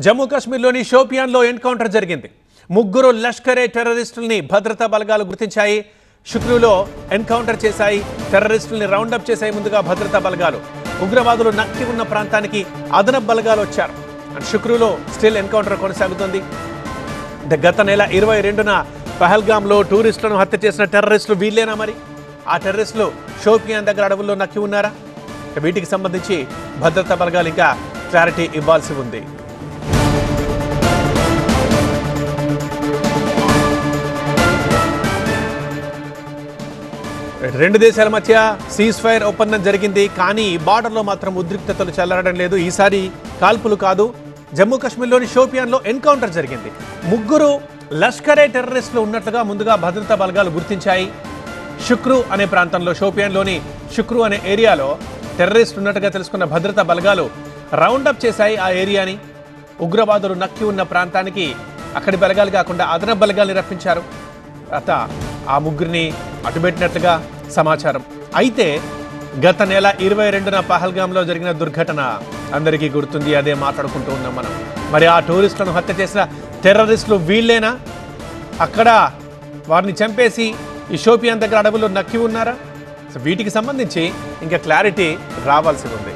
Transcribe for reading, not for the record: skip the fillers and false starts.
జమ్మూ కాశ్మీర్లోని షోపియాన్లో ఎన్కౌంటర్ జరిగింది. ముగ్గురు లష్కరే టెర్రరిస్టుల్ని భద్రతా బలగాలు గుర్తించాయి. షుక్రూలో ఎన్కౌంటర్ చేశాయి. టెర్రరిస్టుల్ని రౌండప్ చేశాయి. ముందుగా భద్రతా బలగాలు ఉగ్రవాదులు నక్కి ఉన్న ప్రాంతానికి అదనపు బలగాలు వచ్చారు. షుక్రూలో స్టిల్ ఎన్కౌంటర్ కొనసాగుతుంది. గత నెల 22న పహల్గామ్లో టూరిస్టులను హత్య చేసిన టెర్రరిస్టులు వీళ్ళేనా? మరి ఆ టెర్రరిస్టులు షోపియాన్ దగ్గర అడవుల్లో నక్కి ఉన్నారా? వీటికి సంబంధించి భద్రతా బలగాలు ఇంకా క్లారిటీ ఇవ్వాల్సి ఉంది. రెండు దేశాల మధ్య సీజ్ ఫైర్ ఒప్పందం జరిగింది. కానీ బార్డర్లో మాత్రం ఉద్రిక్తతలు చెలరడం లేదు. ఈసారి కాల్పులు కాదు, జమ్మూ కాశ్మీర్లోని షోపియాన్లో ఎన్కౌంటర్ జరిగింది. ముగ్గురు లష్కరే టెర్రరిస్టులు ఉన్నట్లుగా ముందుగా భద్రతా బలగాలు గుర్తించాయి. షుక్రూ అనే ప్రాంతంలో, షోపియాన్లోని షుక్రూ అనే ఏరియాలో టెర్రరిస్ట్ ఉన్నట్టుగా తెలుసుకున్న భద్రతా బలగాలు రౌండప్ చేశాయి ఆ ఏరియాని. ఉగ్రవాదులు నక్కి ఉన్న ప్రాంతానికి అక్కడి బలగాలు కాకుండా అదనపు బలగాల్ని రప్పించారు. ఆ ముగ్గురిని అటుపెట్టినట్లుగా సమాచారం. అయితే గత నెల 22న పహల్గామ్లో జరిగిన దుర్ఘటన అందరికీ గుర్తుంది. అదే మాట్లాడుకుంటూ ఉన్నాం మనం. మరి ఆ టూరిస్టులను హత్య చేసిన టెర్రరిస్టులు వీళ్ళేనా? అక్కడ వారిని చంపేసి ఈ షోపియాన్ దగ్గర అడవుల్లో నక్కి ఉన్నారా? సో వీటికి సంబంధించి ఇంకా క్లారిటీ రావాల్సి ఉంది.